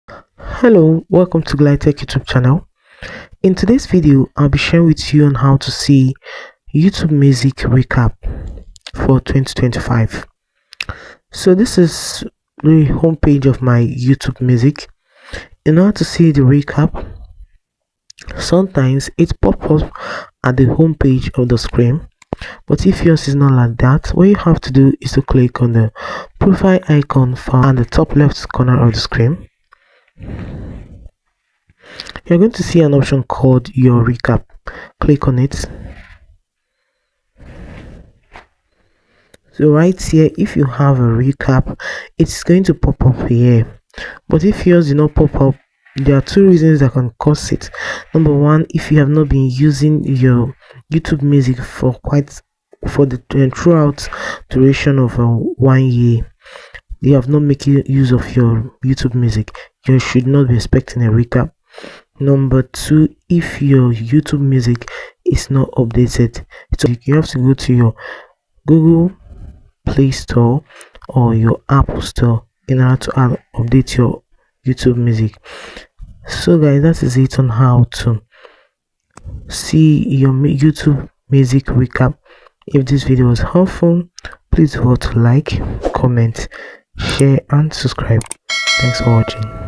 Hello, welcome to GlideTech YouTube channel. In today's video, I'll be sharing with you on how to see YouTube music recap for 2025. So this is the homepage of my YouTube music. In order to see the recap, sometimes it pops up at the homepage of the screen. But if yours is not like that, what you have to do is to click on the profile icon found at the top left corner of the screen. You're going to see an option called your recap. Click on it. So right here, if you have a recap, it's going to pop up here. But if yours did not pop up, there are two reasons that can cause it. Number one, if you have not been using your YouTube music for the throughout duration of 1 year, you have not making use of your YouTube music, you should not be expecting a recap. Number two, if your YouTube music is not updated, so you have to go to your Google Play Store or your Apple Store in order to update your YouTube music. So guys, that is it on how to see your YouTube music recap. If this video was helpful, please vote like, comment, share and subscribe. Thanks for watching.